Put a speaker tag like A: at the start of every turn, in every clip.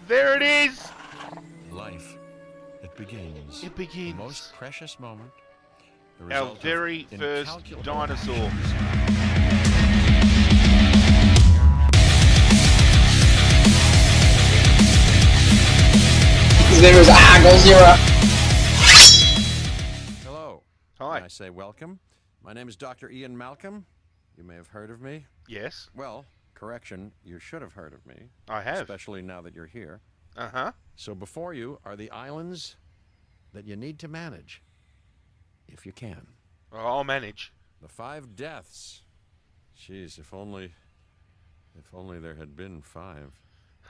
A: There it is!
B: Life. It begins.
A: It begins.
B: The most precious moment. The
A: Our
B: result
A: very
B: of
A: first
B: incalculable
A: dinosaur.
B: actions.
C: His name is Godzirra.
B: Hello.
A: Hi.
B: May I say welcome? My name is Dr. Ian Malcolm. You may have heard of me.
A: Yes,
B: Well, correction, you should have heard of me.
A: I have.
B: Especially now that you're here.
A: Uh-huh.
B: So before you are the islands that you need to manage, if you can.
A: I'll manage.
B: The 5 deaths. Jeez, if only there had been 5.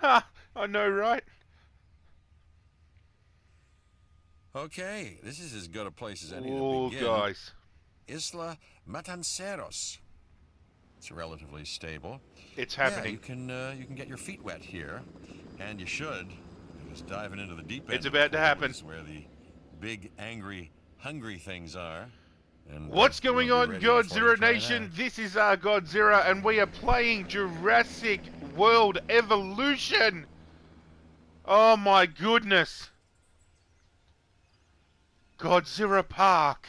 A: Ha! I know, right?
B: Okay, this is as good a place as any
A: Oh,
B: to begin.
A: guys.
B: Isla Matanceros. It's relatively stable.
A: It's
B: Yeah,
A: happening.
B: you can get your feet wet here, and you should. You're just diving into the deep end.
A: It's about to happen.
B: Where the big, angry, hungry things are. And
A: What's going
B: we'll
A: on,
B: be ready before you
A: Godzirra
B: try
A: Nation?
B: that.
A: This is Godzirra, and we are playing Jurassic World Evolution. Oh my goodness. Godzirra Park.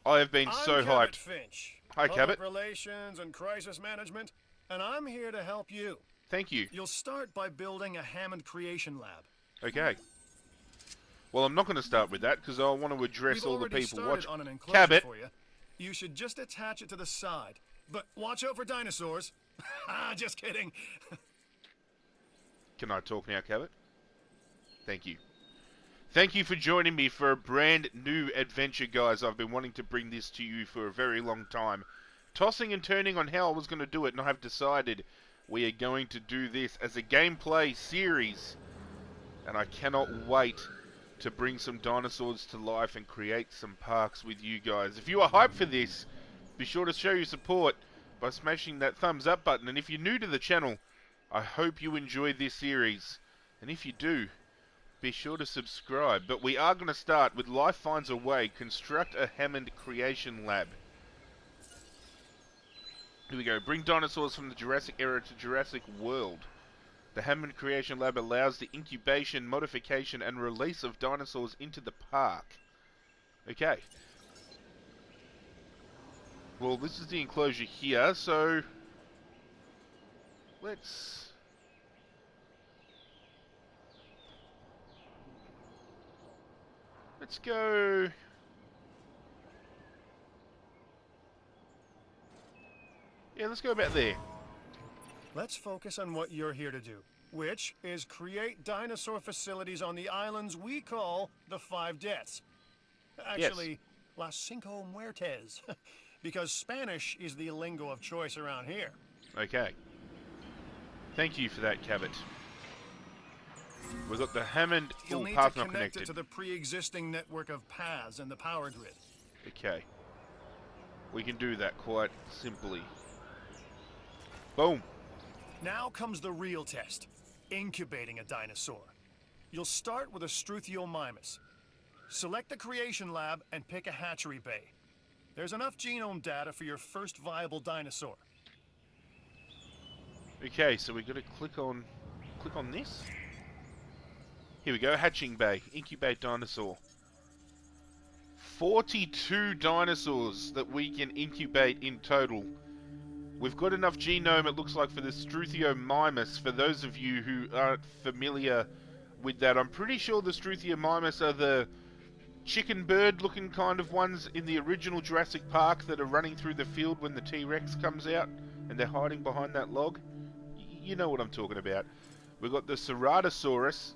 A: I have been so
D: I'm
A: hyped.
D: Cabot Finch,
A: Hi,
D: Public
A: Cabot.
D: Relations and Crisis Management, and I'm here to help you.
A: Thank you.
D: You'll start by building a Hammond Creation Lab.
A: Okay. Well, I'm not going to start with that because I want to address
D: We've
A: all the
D: already
A: people
D: started
A: watching.
D: on an enclosure
A: Cabot.
D: for you. You should just attach it to the side. But watch out for dinosaurs. Just kidding.
A: Can I talk now, Cabot? Thank you. Thank you for joining me for a brand new adventure, guys. I've been wanting to bring this to you for a very long time. Tossing and turning on how I was going to do it, and I've decided we are going to do this as a gameplay series. And I cannot wait to bring some dinosaurs to life and create some parks with you guys. If you are hyped for this, be sure to show your support by smashing that thumbs up button. And if you're new to the channel, I hope you enjoy this series. And if you do, be sure to subscribe. But we are going to start with Life Finds a Way. Construct a Hammond Creation Lab. Here we go. Bring dinosaurs from the Jurassic era to Jurassic World. The Hammond Creation Lab allows the incubation, modification, and release of dinosaurs into the park. Okay. Well, this is the enclosure here, so let's go. Yeah, let's go about there.
D: Let's focus on what you're here to do, which is create dinosaur facilities on the islands we call the 5 deaths. Actually, Las Cinco Muertes, because Spanish is the lingo of choice around here.
A: Okay. Thank you for that, Cabot. We've got the Hammond.
D: You'll
A: Oh,
D: need
A: path
D: to
A: not
D: connect
A: connected.
D: it to the pre-existing network of paths and the power grid.
A: Okay. We can do that quite simply. Boom.
D: Now comes the real test, incubating a dinosaur. You'll start with a Struthiomimus. Select the creation lab and pick a hatchery bay. There's enough genome data for your first viable dinosaur.
A: Okay, so we're gonna click on this. Here we go, hatching bay, incubate dinosaur. 42 dinosaurs that we can incubate in total. We've got enough genome, it looks like, for the Struthiomimus. For those of you who aren't familiar with that, I'm pretty sure the Struthiomimus are the chicken bird looking kind of ones in the original Jurassic Park that are running through the field when the T-Rex comes out and they're hiding behind that log. You know what I'm talking about. We've got the Ceratosaurus,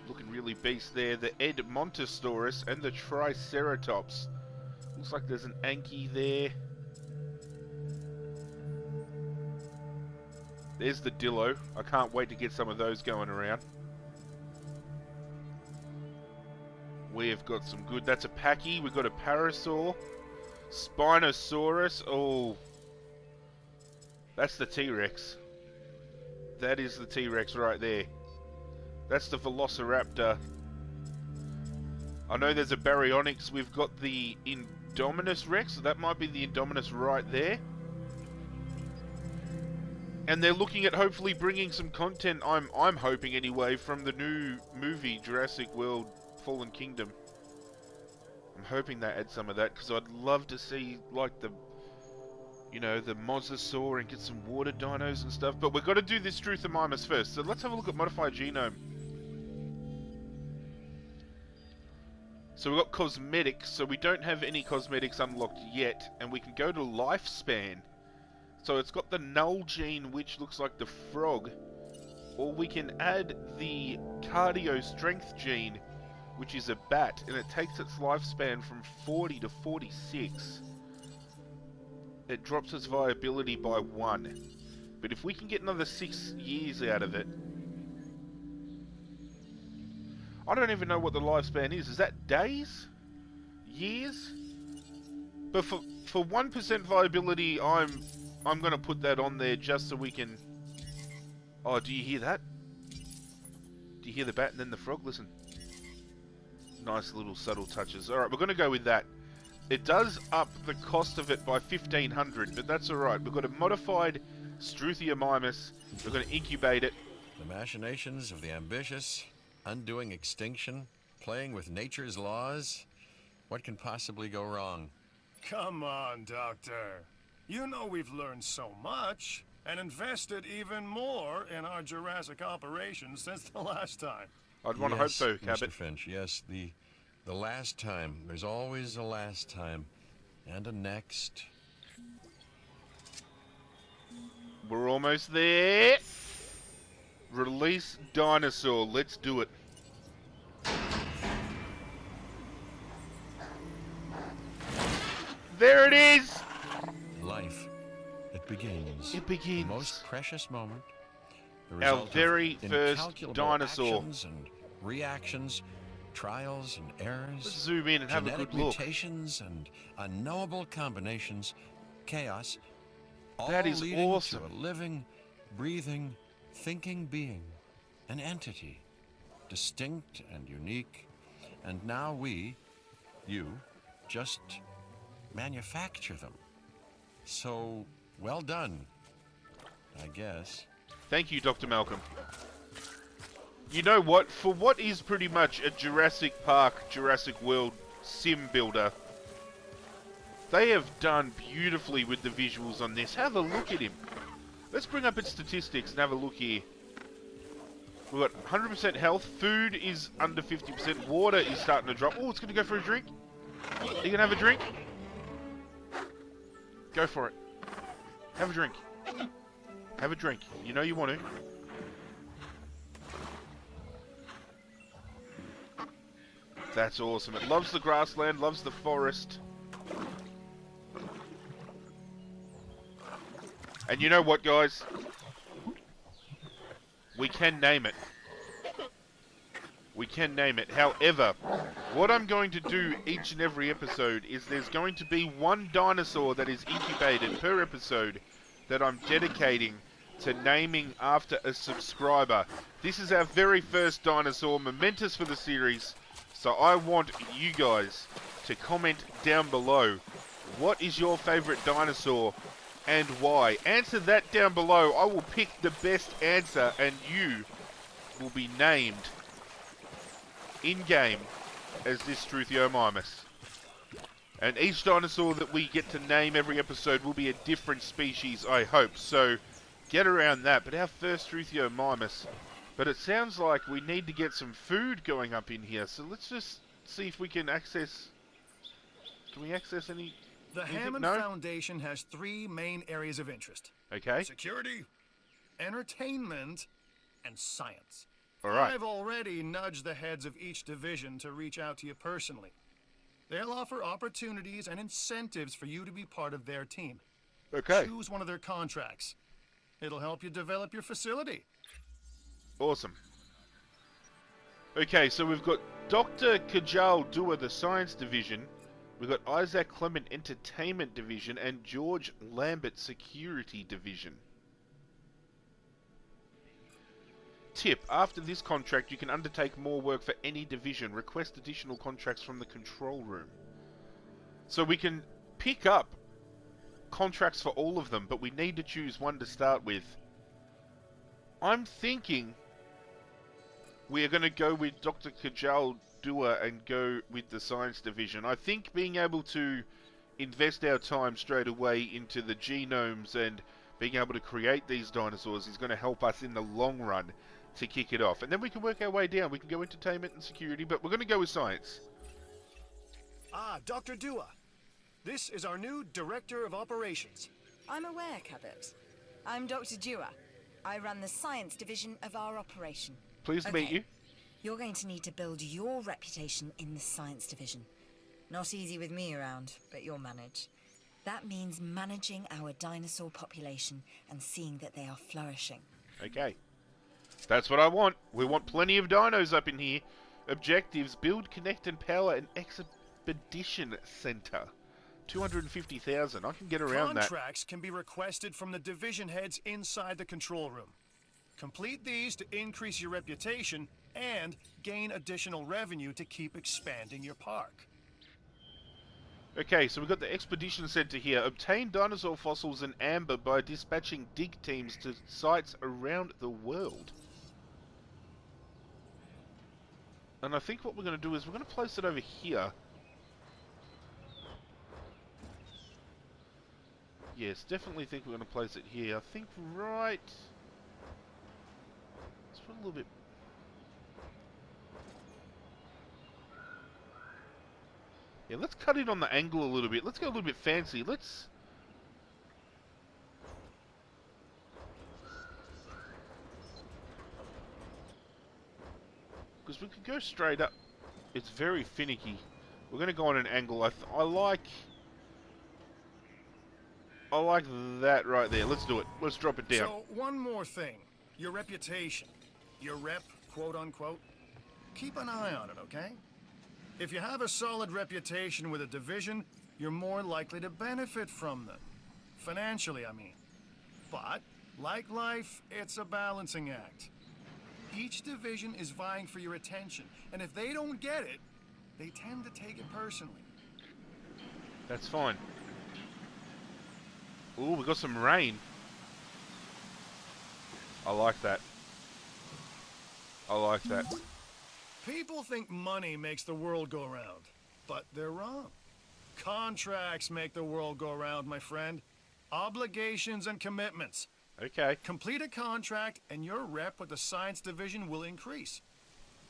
A: looking really beast there, the Edmontosaurus and the Triceratops. Looks like there's an Anki there. There's the Dillo. I can't wait to get some of those going around. We have got some good... That's a Pachy. We've got a Parasaur. Spinosaurus. Oh. That's the T-Rex. That is the T-Rex right there. That's the Velociraptor. I know there's a Baryonyx. We've got the Indominus Rex. So that might be the Indominus right there. And they're looking at hopefully bringing some content, I'm hoping anyway, from the new movie Jurassic World Fallen Kingdom. I'm hoping they add some of that, because I'd love to see, like, the mosasaur and get some water dinos and stuff. But we've got to do this Struthiomimus first. So let's have a look at Modified Genome. So we've got cosmetics, so we don't have any cosmetics unlocked yet. And we can go to Lifespan. So it's got the null gene, which looks like the frog. Or we can add the cardio strength gene, which is a bat. And it takes its lifespan from 40 to 46. It drops its viability by 1. But if we can get another 6 years out of it... I don't even know what the lifespan is. Is that days? Years? But for 1% viability, I'm going to put that on there just so we can... Oh, do you hear that? Do you hear the bat and then the frog? Listen. Nice little subtle touches. Alright, we're going to go with that. It does up the cost of it by 1,500, but that's alright. We've got a modified Struthiomimus. We're going to incubate it.
B: The machinations of the ambitious, undoing extinction, playing with nature's laws. What can possibly go wrong?
D: Come on, Doctor. You know we've learned so much and invested even more in our Jurassic operations since the last time.
A: I'd want to hope so,
B: Mr.
A: Cabot.
B: Finch, yes, the last time. There's always a last time. And a next.
A: We're almost there. Release Dinosaur. Let's do it. There it is!
B: Life. It begins.
A: It begins.
B: The most precious moment. The
A: Our
B: result of
A: very first
B: incalculable
A: dinosaur.
B: actions and reactions, trials and errors.
A: Let's zoom in and have a
B: genetic
A: good look.
B: mutations and unknowable combinations, chaos, all
A: That is
B: leading
A: awesome.
B: to a living, breathing, thinking being, an entity, distinct and unique. And now we, you, just manufacture them. So, well done, I guess.
A: Thank you, Dr. Malcolm. You know what? For what is pretty much a Jurassic Park, Jurassic World sim builder, they have done beautifully with the visuals on this. Have a look at him. Let's bring up its statistics and have a look here. We've got 100% health. Food is under 50%. Water is starting to drop. Oh, it's going to go for a drink. Are you going to have a drink? Go for it. Have a drink. Have a drink. You know you want to. That's awesome. It loves the grassland, loves the forest. And you know what, guys? We can name it. We can name it. However, what I'm going to do each and every episode is there's going to be one dinosaur that is incubated per episode that I'm dedicating to naming after a subscriber. This is our very first dinosaur, momentous for the series. So I want you guys to comment down below. What is your favorite dinosaur and why? Answer that down below. I will pick the best answer and you will be named in-game as this Struthiomimus. And each dinosaur that we get to name every episode will be a different species, I hope. So get around that. But our first Struthiomimus. But it sounds like we need to get some food going up in here. So let's just see if we can access... Can we access any...
D: The Hammond Foundation has 3 main areas of interest.
A: Okay.
D: Security, entertainment, and science.
A: Alright.
D: I've already nudged the heads of each division to reach out to you personally. They'll offer opportunities and incentives for you to be part of their team.
A: Okay.
D: Choose one of their contracts. It'll help you develop your facility.
A: Awesome. Okay, so we've got Dr. Kajal Dua, the Science Division. We've got Isaac Clement, Entertainment Division. And George Lambert, Security Division. Tip: after this contract, you can undertake more work for any division. Request additional contracts from the control room. So we can pick up contracts for all of them, but we need to choose one to start with. I'm thinking we are going to go with Dr. Kajal Dua and go with the science division. I think being able to invest our time straight away into the genomes and being able to create these dinosaurs is going to help us in the long run to kick it off. And then we can work our way down. We can go entertainment and security, but we're going to go with science.
D: Ah, Dr. Dua. This is our new Director of Operations.
C: I'm aware, Cabot. I'm Dr. Dua. I run the science division of our operation.
A: Pleased to meet you.
C: You're going to need to build your reputation in the science division. Not easy with me around, but you'll manage. That means managing our dinosaur population and seeing that they are flourishing.
A: Okay. That's what I want. We want plenty of dinos up in here. Objectives: build, connect, and power an expedition center. 250,000. I can get around that.
D: Contracts can be requested from the division heads inside the control room. Complete these to increase your reputation and gain additional revenue to keep expanding your park.
A: Okay, so we've got the expedition center here. Obtain dinosaur fossils in amber by dispatching dig teams to sites around the world. And I think what we're going to do is we're going to place it over here. Yes, definitely think we're going to place it here. I think right... Let's put a little bit... Yeah, let's cut it on the angle a little bit. Let's go a little bit fancy. Let's... Because we could go straight up. It's very finicky. We're going to go on an angle. I like that right there. Let's do it. Let's drop it down.
D: So, one more thing. Your reputation. Your rep, quote unquote. Keep an eye on it, okay? If you have a solid reputation with a division, you're more likely to benefit from them. Financially, I mean. But, like life, it's a balancing act. Each division is vying for your attention, and if they don't get it, they tend to take it personally.
A: That's fine. Ooh, we got some rain. I like that. I like that.
D: People think money makes the world go round, but they're wrong. Contracts make the world go round, my friend. Obligations and commitments.
A: Okay.
D: Complete a contract and your rep with the science division will increase.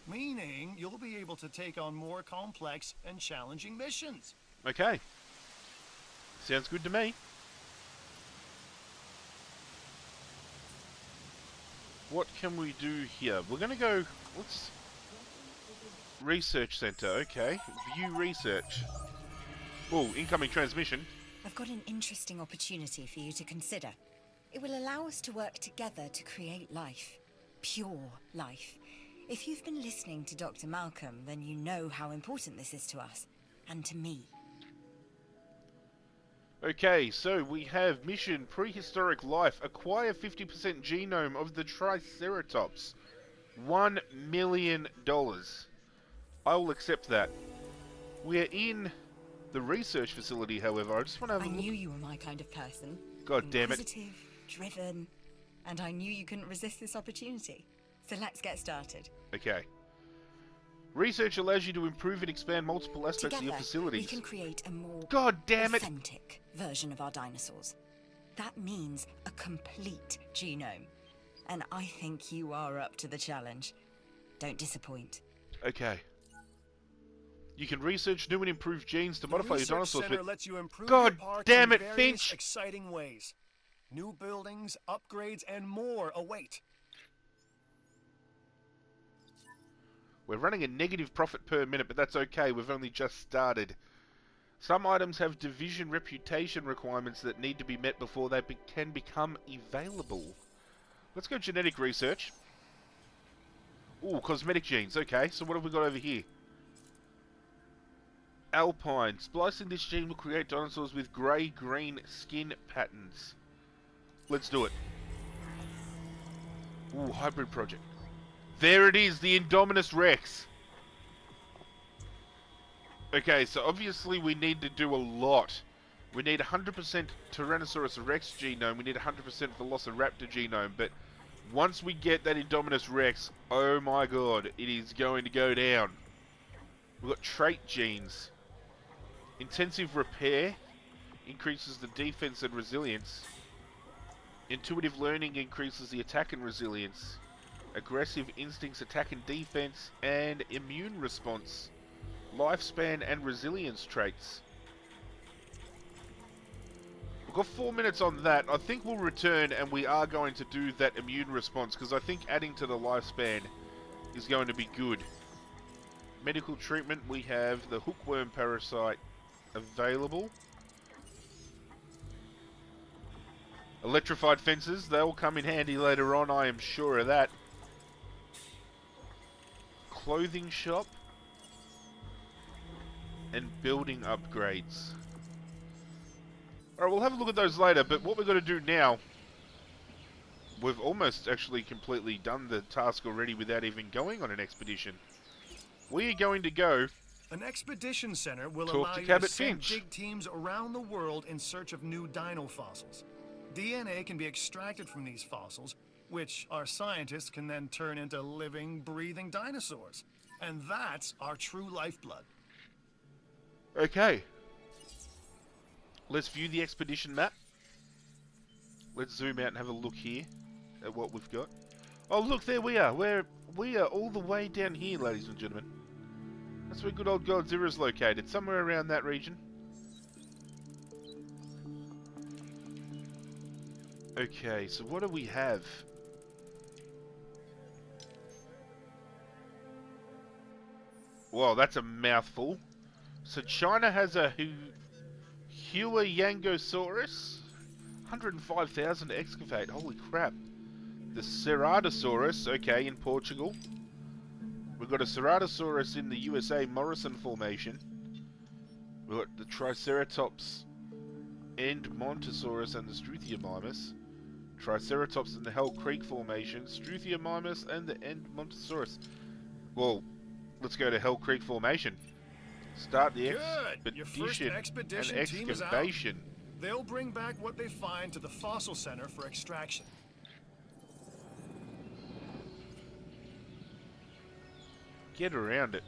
D: Meaning you'll be able to take on more complex and challenging missions.
A: Okay. Sounds good to me. What can we do here? We're going to go... Let's... Research center. Okay. View research. Oh, incoming transmission.
C: I've got an interesting opportunity for you to consider. It will allow us to work together to create life. Pure life. If you've been listening to Dr. Malcolm, then you know how important this is to us. And to me.
A: Okay, so we have mission prehistoric life. Acquire 50% genome of the Triceratops. $1 million. I will accept that. We're in the research facility, however. I just want to have a look.
C: I knew you were my kind of person.
A: God damn it.
C: Inquisitive, driven, and I knew you couldn't resist this opportunity. So let's get started.
A: Okay. Research allows you to improve and expand multiple aspects of your facilities.
C: We can create a more
A: God damn it.
C: authentic version of our dinosaurs. That means a complete genome. And I think you are up to the challenge. Don't disappoint.
A: Okay. You can research new and improved genes to modify your dinosaurs.
D: Center lets you improve
A: God
D: your park
A: damn
D: in
A: it,
D: various
A: Finch!
D: exciting ways. New buildings, upgrades, and more await.
A: We're running a negative profit per minute, but that's okay. We've only just started. Some items have division reputation requirements that need to be met before they can become available. Let's go genetic research. Ooh, cosmetic genes. Okay, so what have we got over here? Alpine. Splicing this gene will create dinosaurs with grey-green skin patterns. Let's do it. Ooh, hybrid project. There it is, the Indominus Rex. Okay, so obviously we need to do a lot. We need 100% Tyrannosaurus Rex genome, we need 100% Velociraptor genome, but Once we get that Indominus Rex, oh my god, it is going to go down. We've got trait genes. Intensive repair increases the defense and resilience. Intuitive learning increases the attack and resilience. Aggressive instincts, attack and defense, and immune response. Lifespan and resilience traits. We've got 4 minutes on that. I think we'll return and we are going to do that immune response because I think adding to the lifespan is going to be good. Medical treatment, we have the hookworm parasite available. Electrified fences, they'll come in handy later on, I am sure of that. Clothing shop. And building upgrades. Alright, we'll have a look at those later, but what we're going to do now... We've almost actually completely done the task already without even going on an expedition. We are going to go...
D: An expedition center will
A: talk
D: allow
A: to
D: you
A: Cabot
D: to send
A: Finch.
D: big teams around the world in search of new dino fossils. DNA can be extracted from these fossils, which our scientists can then turn into living, breathing dinosaurs. And that's our true lifeblood.
A: Okay. Let's view the expedition map. Let's zoom out and have a look here at what we've got. Oh, look, there we are. We are all the way down here, ladies and gentlemen. That's where good old Godzirra is located, somewhere around that region. Okay, so what do we have? Well, that's a mouthful. So China has a Huayangosaurus. 105,000 to excavate. Holy crap. The Ceratosaurus, okay, in Portugal. We've got a Ceratosaurus in the USA Morrison Formation. We've got the Triceratops Endmontosaurus and the Struthiomimus. Triceratops in the Hell Creek Formation, Struthiomimus and the Endmontosaurus. Well, let's go to Hell Creek Formation. Start the
D: Your first expedition
A: and
D: team is out.
A: excavation.
D: They'll bring back what they find to the fossil center for extraction.
A: Get around it.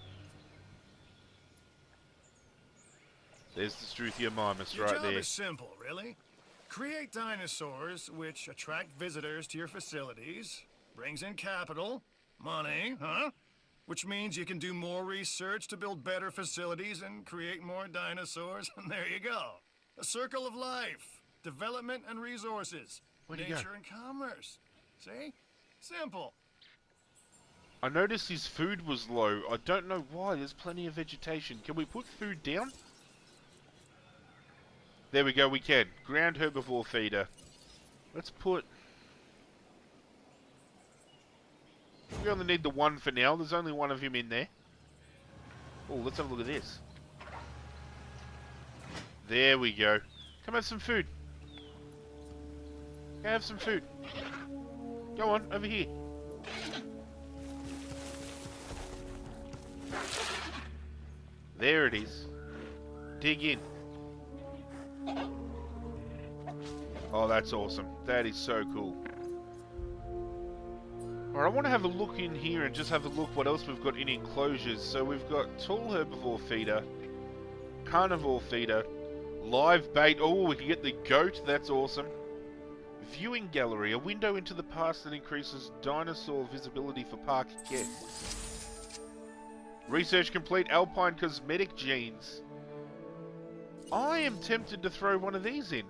A: There's the Struthiomimus
D: Your
A: right
D: job
A: there.
D: is simple, really. Create dinosaurs which attract visitors to your facilities, brings in capital, money, huh? Which means you can do more research to build better facilities and create more dinosaurs, and there you go. A circle of life, development and resources,
A: Where'd he go?
D: nature and commerce. See? Simple.
A: I noticed his food was low. I don't know why. There's plenty of vegetation. Can we put food down? There we go, we can. Ground herbivore feeder. Let's put... We only need the one for now. There's only one of him in there. Oh, let's have a look at this. There we go. Come have some food. Go have some food. Go on, over here. There it is. Dig in. Oh, that's awesome. That is so cool. Alright, I want to have a look in here and just have a look what else we've got in enclosures. So we've got tall herbivore feeder, carnivore feeder, live bait. Oh, we can get the goat. That's awesome. Viewing gallery, a window into the past that increases dinosaur visibility for park guests. Research complete, alpine cosmetic genes. I am tempted to throw one of these in.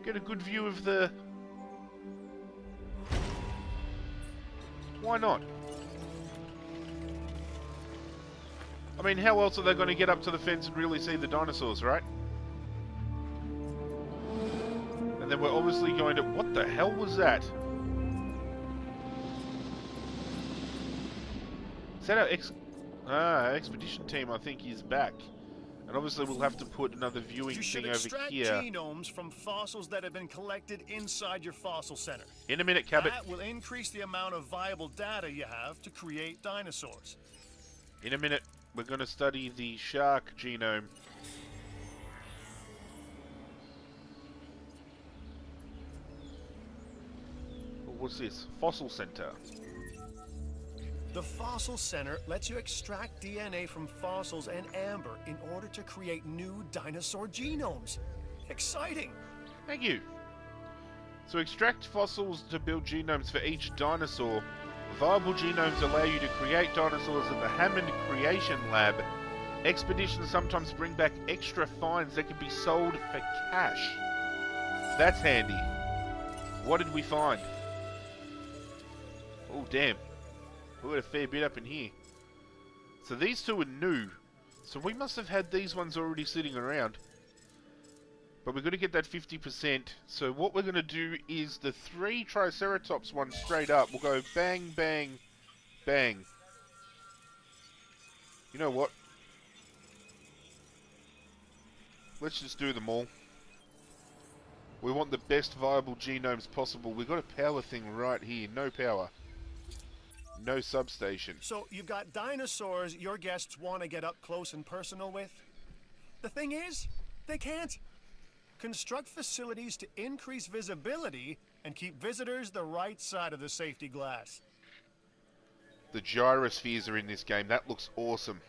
A: Get a good view of the... Why not? I mean, how else are they going to get up to the fence and really see the dinosaurs, right? And then we're obviously going to... What the hell was that? Is that our expedition team, I think, is back. And obviously we'll have to put another viewing
D: You should
A: thing over
D: extract
A: here.
D: genomes from fossils that have been collected inside your fossil center.
A: In a minute, Cabot.
D: That will increase the amount of viable data you have to create dinosaurs.
A: In a minute. We're going to study the shark genome. What's this? Fossil Center.
D: The Fossil Center lets you extract DNA from fossils and amber in order to create new dinosaur genomes. Exciting!
A: Thank you. So extract fossils to build genomes for each dinosaur. Viable genomes allow you to create dinosaurs at the Hammond Creation Lab. Expeditions sometimes bring back extra finds that can be sold for cash. That's handy. What did we find? Oh, damn. We got a fair bit up in here. So these two are new. So we must have had these ones already sitting around. But we're going to get that 50%. So what we're going to do is the 3 Triceratops ones straight up. We'll go bang, bang, bang. You know what? Let's just do them all. We want the best viable genomes possible. We've got a power thing right here. No power. No substation.
D: So you've got dinosaurs your guests want to get up close and personal with. The thing is, they can't. Construct facilities to increase visibility and keep visitors the right side of the safety glass.
A: The gyrospheres are in this game. That looks awesome.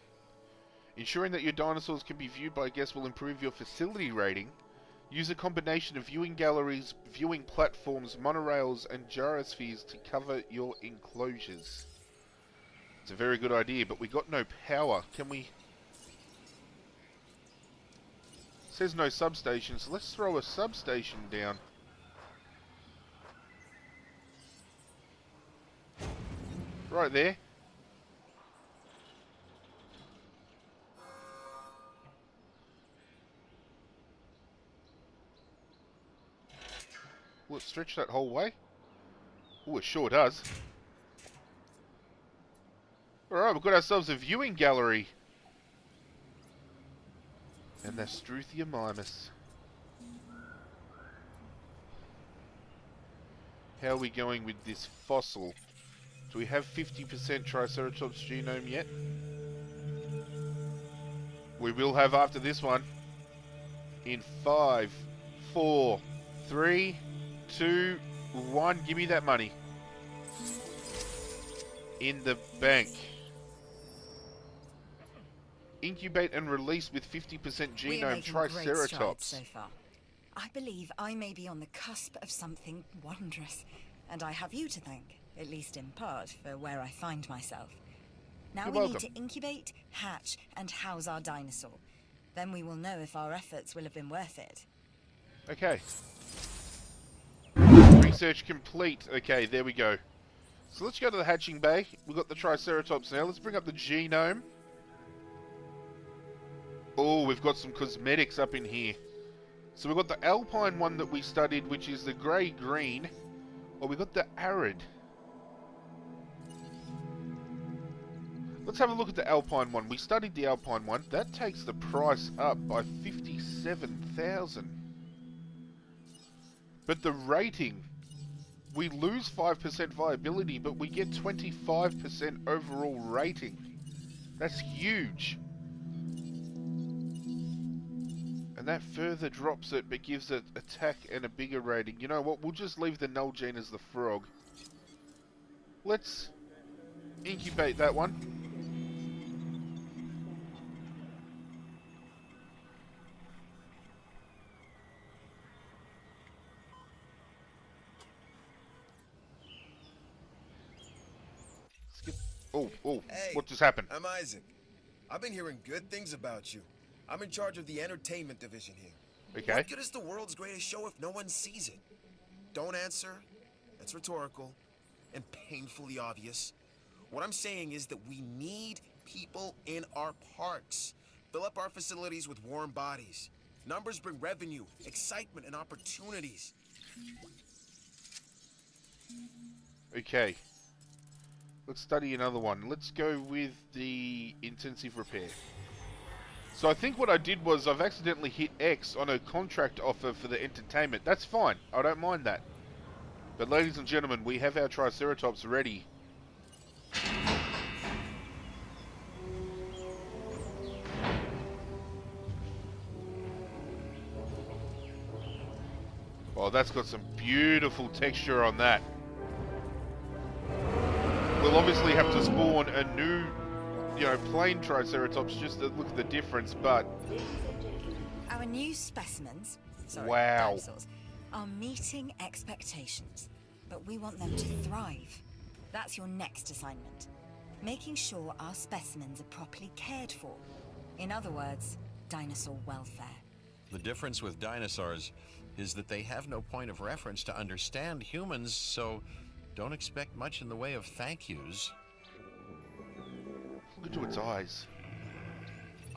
A: Ensuring that your dinosaurs can be viewed by guests will improve your facility rating. Use a combination of viewing galleries, viewing platforms, monorails, and gyrospheres to cover your enclosures. It's a very good idea, but we got no power. Can we... It says no substation, so let's throw a substation down. Right there. Will it stretch that whole way? Oh, it sure does. Alright, we've got ourselves a viewing gallery. And the Struthia mimus. How are we going with this fossil? Do we have 50% Triceratops genome yet? We will have after this one. In 5, 4, 3, 2, 1. Give me that money. In the bank. Incubate and release with 50% genome Triceratops.
C: So far. I believe I may be on the cusp of something wondrous, and I have you to thank, at least in part, for where I find myself. Now
A: You're
C: we
A: welcome.
C: need to incubate, hatch, and house our dinosaur. Then we will know if our efforts will have been worth it.
A: Okay. Research complete. Okay, there we go. So let's go to the hatching bay. We've got the Triceratops now. Let's bring up the genome. Oh, we've got some cosmetics up in here. So we've got the alpine one that we studied, which is the grey-green. Oh, we've got the arid. Let's have a look at the alpine one. We studied the alpine one. That takes the price up by 57,000. But the rating, we lose 5% viability, but we get 25% overall rating. That's huge. And that further drops it, but gives it attack and a bigger rating. You know what? We'll just leave the null gene as the frog. Let's incubate that one. Skip. Oh,
E: Hey,
A: what just happened?
E: I'm Isaac. I've been hearing good things about you. I'm in charge of the entertainment division here.
A: Okay.
E: What good is the world's greatest show if no one sees it? Don't answer. That's rhetorical and painfully obvious. What I'm saying is that we need people in our parks. Fill up our facilities with warm bodies. Numbers bring revenue, excitement, and opportunities.
A: Okay. Let's study another one. Let's go with the intensive repair. So I think what I did was I've accidentally hit X on a contract offer for the entertainment. That's fine. I don't mind that. But ladies and gentlemen, we have our Triceratops ready. Oh, that's got some beautiful texture on that. We'll obviously have to spawn a new, plain Triceratops just to look at the difference, but...
C: Our new specimens,
A: Wow.
C: dinosaurs, are meeting expectations, but we want them to thrive. That's your next assignment. Making sure our specimens are properly cared for. In other words, dinosaur welfare.
B: The difference with dinosaurs is that they have no point of reference to understand humans, so don't expect much in the way of thank yous.
A: Look into its eyes.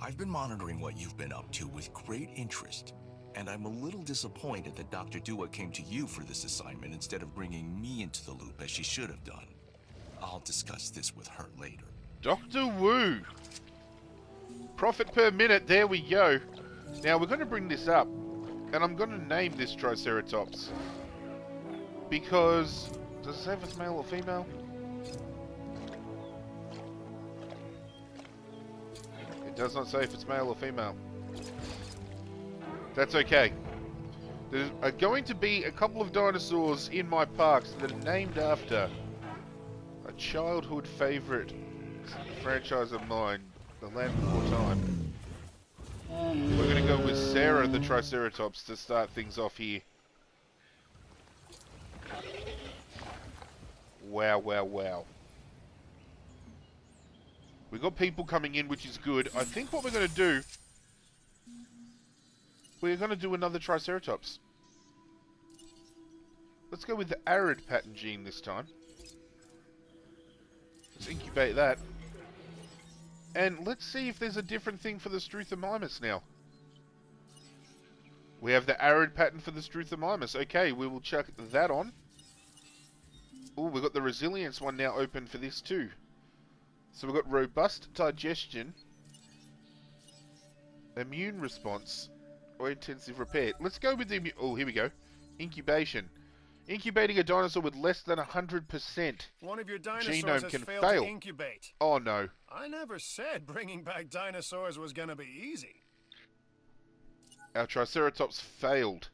F: I've been monitoring what you've been up to with great interest, and I'm a little disappointed that Dr. Dua came to you for this assignment instead of bringing me into the loop as she should have done. I'll discuss this with her later.
A: Dr. Wu! Profit per minute, there we go. Now, we're going to bring this up, and I'm going to name this Triceratops. Because... does it say if it's male or female? It does not say if it's male or female. That's okay. There are going to be a couple of dinosaurs in my parks that are named after a childhood favourite franchise of mine, The Land Before Time. We're going to go with Sarah the Triceratops to start things off here. Wow, wow, wow. We've got people coming in, which is good. I think what we're going to do... we're going to do another Triceratops. Let's go with the arid pattern gene this time. Let's incubate that. And let's see if there's a different thing for the Struthomymus now. We have the arid pattern for the Struthomymus. Okay, we will chuck that on. Oh, we've got the resilience one now open for this too. So we've got robust digestion, immune response, or intensive repair. Let's go with the... oh, here we go. Incubation. Incubating a dinosaur with less than 100%
D: One of your dinosaurs
A: genome
D: has
A: can
D: failed
A: fail.
D: to incubate.
A: Oh no.
D: I never said bringing back dinosaurs was gonna be easy.
A: Our Triceratops failed.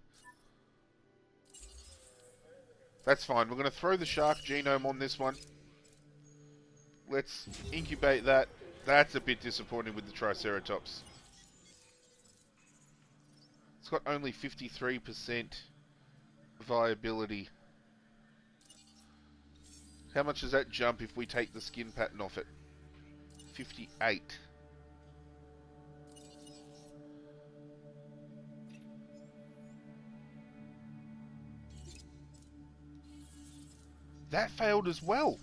A: That's fine. We're going to throw the shark genome on this one. Let's incubate that. That's a bit disappointing with the Triceratops. It's got only 53% viability. How much does that jump if we take the skin pattern off it? 58. That failed as well.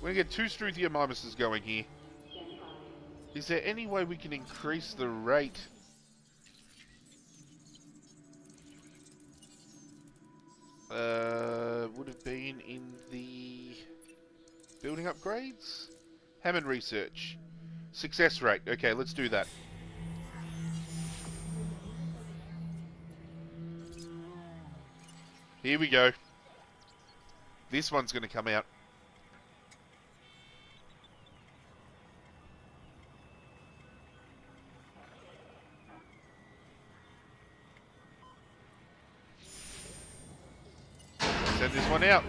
A: We're going to get two Struthiomimuses going here. Is there any way we can increase the rate? Would have been in the building upgrades? Hammond research. Success rate. Okay, let's do that. Here we go. This one's going to come out. Send this one out.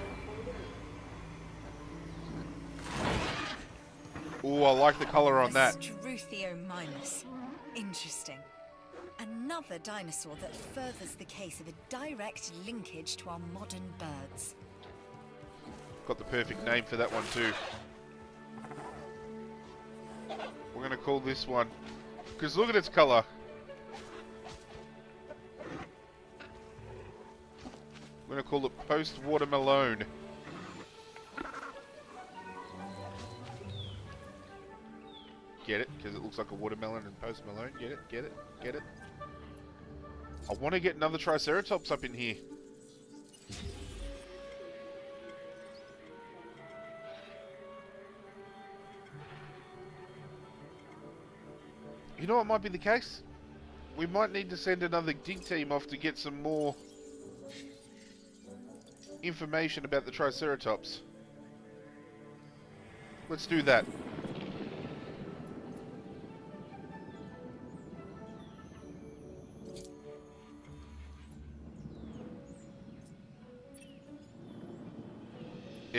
A: Oh, I like the colour on that.
C: Struthiomimus. Interesting. Another dinosaur that furthers the case of a direct linkage to our modern birds.
A: Got the perfect name for that one too. We're going to call this one, because look at its colour. We're going to call it Post-Watermelon. Get it? Because it looks like a watermelon and Post-Malone. Get it? Get it? Get it? I want to get another Triceratops up in here. You know what might be the case? We might need to send another dig team off to get some more information about the Triceratops. Let's do that.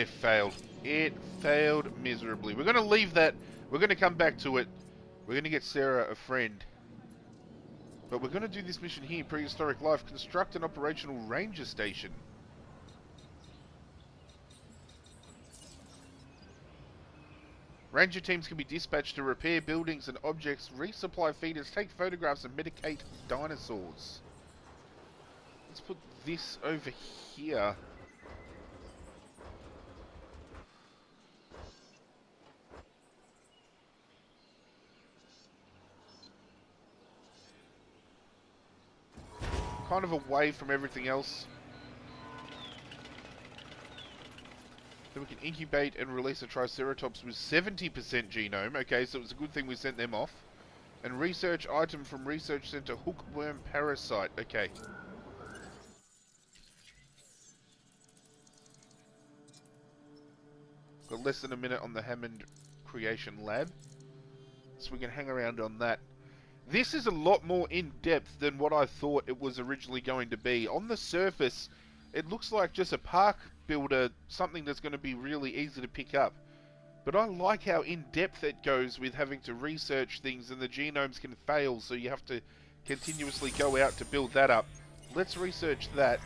A: It failed. It failed miserably. We're going to leave that. We're going to come back to it. We're going to get Sarah a friend. But we're going to do this mission here. Prehistoric life. Construct an operational ranger station. Ranger teams can be dispatched to repair buildings and objects, resupply feeders, take photographs, and medicate dinosaurs. Let's put this over here. Kind of away from everything else. Then we can incubate and release a Triceratops with 70% genome. Okay, so it's a good thing we sent them off. And research item from Research Center, hookworm parasite. Okay. Got less than a minute on the Hammond Creation Lab. So we can hang around on that. This is a lot more in-depth than what I thought it was originally going to be. On the surface, it looks like just a park builder, something that's going to be really easy to pick up. But I like how in-depth it goes with having to research things, and the genomes can fail, so you have to continuously go out to build that up. Let's research that.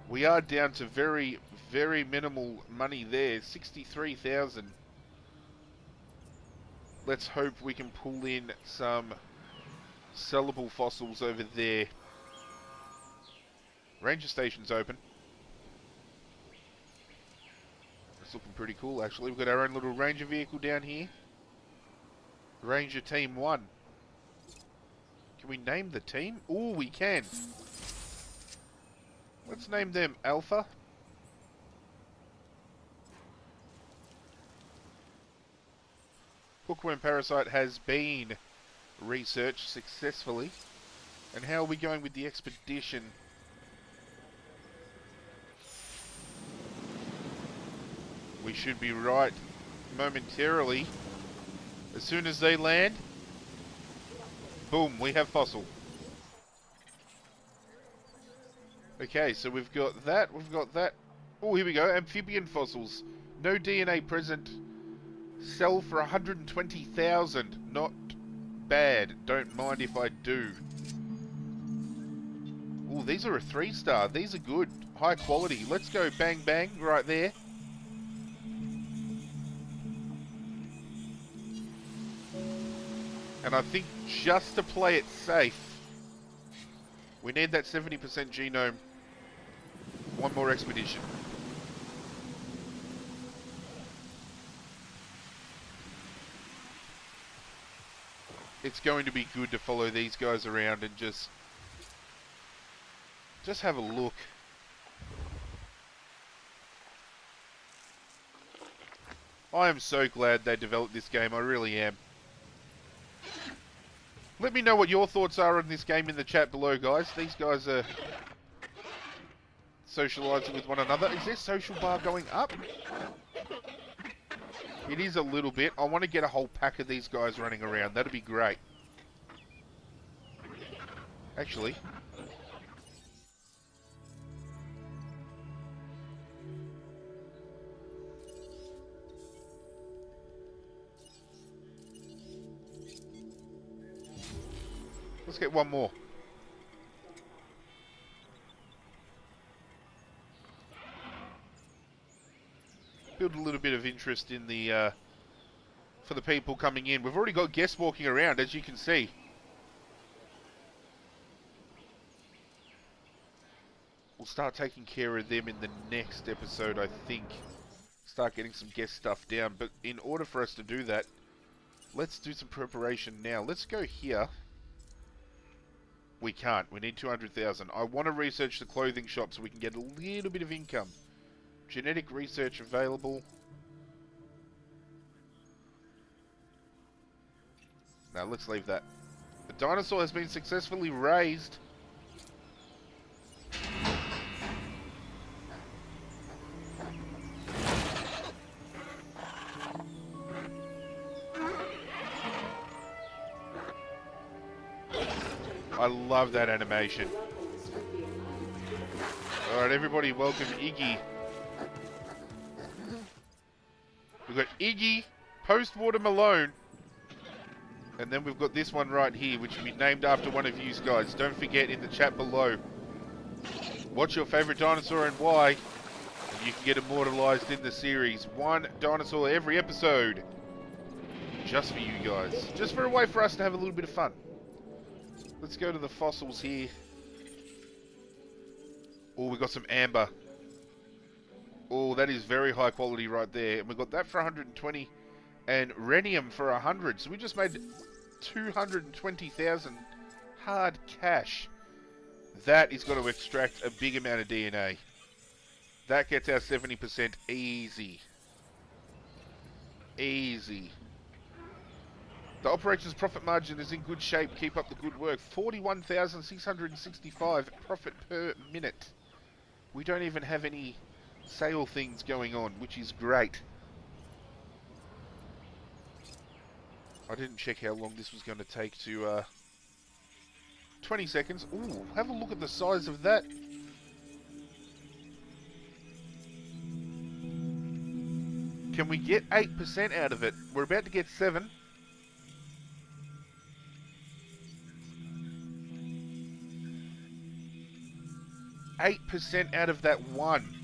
A: We are down to very, very minimal money there, 63,000. Let's hope we can pull in some sellable fossils over there. Ranger station's open. It's looking pretty cool, actually. We've got our own little ranger vehicle down here. Ranger Team 1. Can we name the team? Oh, we can. Let's name them Alpha. Hookworm parasite has been researched successfully. And how are we going with the expedition? We should be right momentarily. As soon as they land, boom, we have fossil. Okay, so we've got that, we've got that. Oh, here we go, amphibian fossils. No DNA present. Sell for 120,000. Not bad. Don't mind if I do. Oh, these are a 3-star. These are good. High quality. Let's go bang bang right there. And I think just to play it safe, we need that 70% genome. One more expedition. It's going to be good to follow these guys around and just have a look. I am so glad they developed this game, I really am. Let me know what your thoughts are on this game in the chat below, guys. These guys are socializing with one another. Is their social bar going up? It is a little bit. I want to get a whole pack of these guys running around. That'd be great. Actually. Let's get one more. Build a little bit of interest in the for the people coming in. We've already got guests walking around, as you can see. We'll start taking care of them in the next episode, I think. Start getting some guest stuff down. But in order for us to do that, let's do some preparation now. Let's go here. We can't. We need 200,000. I want to research the clothing shop so we can get a little bit of income. Genetic research available. Now let's leave that. The dinosaur has been successfully raised. I love that animation. Alright, everybody, welcome Iggy. We've got Iggy, Postwater Malone, and then we've got this one right here, which will be named after one of you guys. Don't forget in the chat below, what's your favourite dinosaur and why? And you can get immortalised in the series. One dinosaur every episode. Just for you guys. Just for a way for us to have a little bit of fun. Let's go to the fossils here. Oh, we got some amber. Oh, that is very high quality right there. And we got that for 120 and rhenium for 100. So we just made 220,000 hard cash. That is going to extract a big amount of DNA. That gets our 70% easy. Easy. The operations profit margin is in good shape. Keep up the good work. 41,665 profit per minute. We don't even have any sale things going on, which is great. I didn't check how long this was going to take to 20 seconds. Ooh, have a look at the size of that. Can we get 8% out of it? We're about to get 7. %8 out of that 1.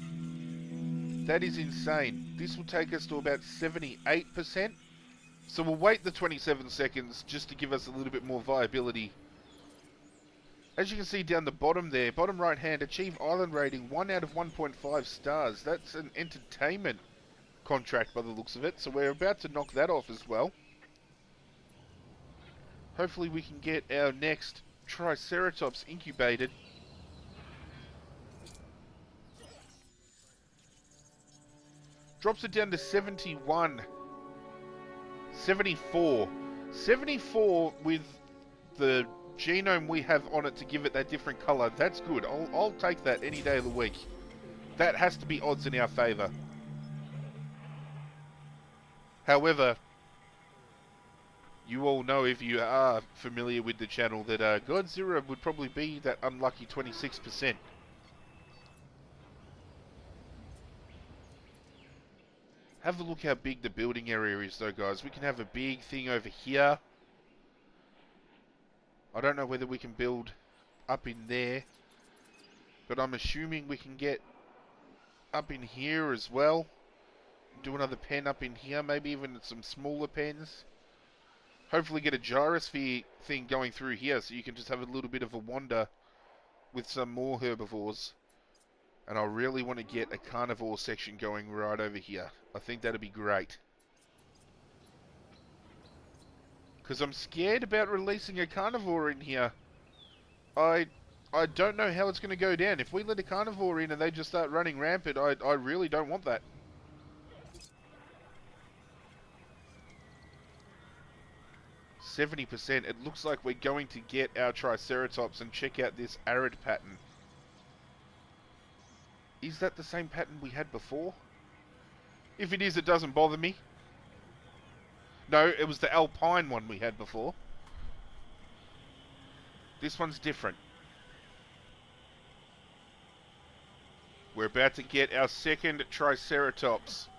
A: That is insane. This will take us to about 78%. So we'll wait the 27 seconds just to give us a little bit more viability. As you can see down the bottom there, bottom right hand, achieve island rating 1 out of 1.5 stars. That's an entertainment contract by the looks of it. So we're about to knock that off as well. Hopefully we can get our next Triceratops incubated. Drops it down to 71. 74. 74 with the genome we have on it to give it that different colour. That's good. I'll take that any day of the week. That has to be odds in our favour. However, you all know, if you are familiar with the channel, that Godzirra would probably be that unlucky 26%. Have a look how big the building area is though, guys. We can have a big thing over here. I don't know whether we can build up in there, but I'm assuming we can get up in here as well. Do another pen up in here, maybe even some smaller pens. Hopefully get a gyrosphere thing going through here so you can just have a little bit of a wander with some more herbivores. And I really want to get a carnivore section going right over here. I think that'd be great. Because I'm scared about releasing a carnivore in here. I don't know how it's going to go down. If we let a carnivore in and they just start running rampant, I really don't want that. %70%. It looks like we're going to get our Triceratops, and check out this arid pattern. Is that the same pattern we had before? If it is, it doesn't bother me. No, it was the alpine one we had before. This one's different. We're about to get our second Triceratops.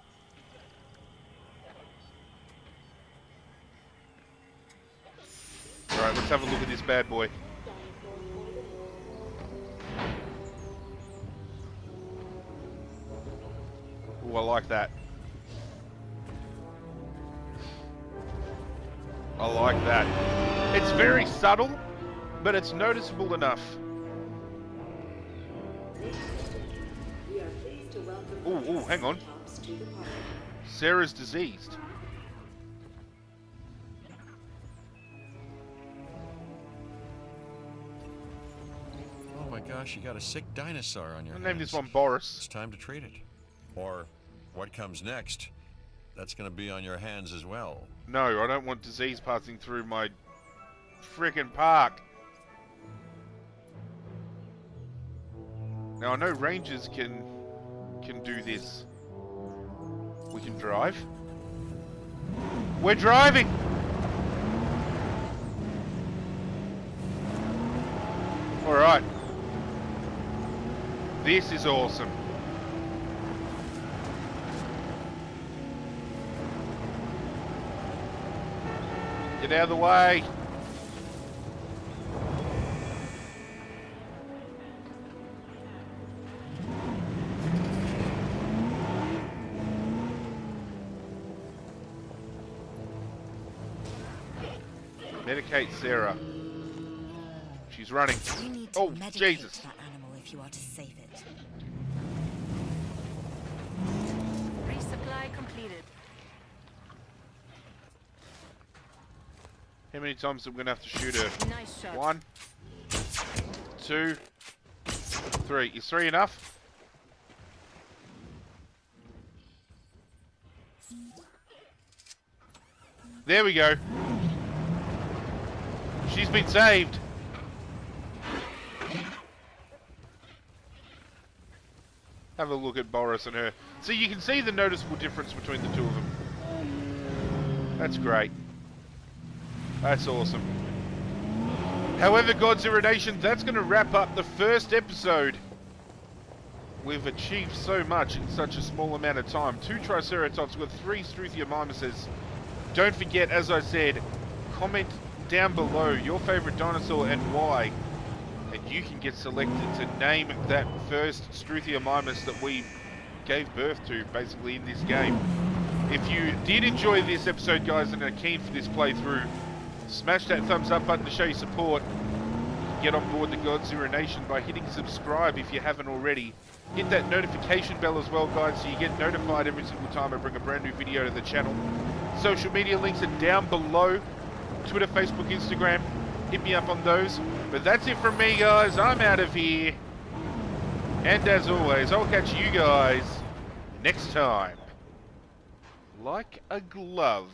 A: Alright, let's have a look at this bad boy. Ooh, I like that. I like that. It's very subtle, but it's noticeable enough. Ooh, hang on. Sarah's diseased.
B: Oh my gosh, you got a sick dinosaur on your hands.
A: I'll name this one Boris.
B: It's time to treat it. Or what comes next, that's going to be on your hands as well.
A: No, I don't want disease passing through my frickin' park. Now I know rangers can do this. We can drive. We're driving! Alright. This is awesome. Get out of the way. Medicate Sarah. She's running.
C: You need to
A: Oh,
C: medicate
A: Jesus.
C: that animal if you are to save it.
G: Resupply completed.
A: How many times am I going to have to shoot her?
G: Nice shot.
A: 1, 2, 3. Is 3 enough? There we go. She's been saved. Have a look at Boris and her. So you can see the noticeable difference between the two of them. That's great. That's awesome. However, Godzirra Nation, that's going to wrap up the first episode. We've achieved so much in such a small amount of time. 2 Triceratops with 3 Struthiomimuses. Don't forget, as I said, comment down below your favorite dinosaur and why. And you can get selected to name that first Struthiomimus that we gave birth to, basically, in this game. If you did enjoy this episode, guys, and are keen for this playthrough, smash that thumbs up button to show your support. Get on board the Godzirra Nation by hitting subscribe if you haven't already. Hit that notification bell as well, guys, so you get notified every single time I bring a brand new video to the channel. Social media links are down below. Twitter, Facebook, Instagram. Hit me up on those. But that's it from me, guys. I'm out of here. And as always, I'll catch you guys next time. Like a glove.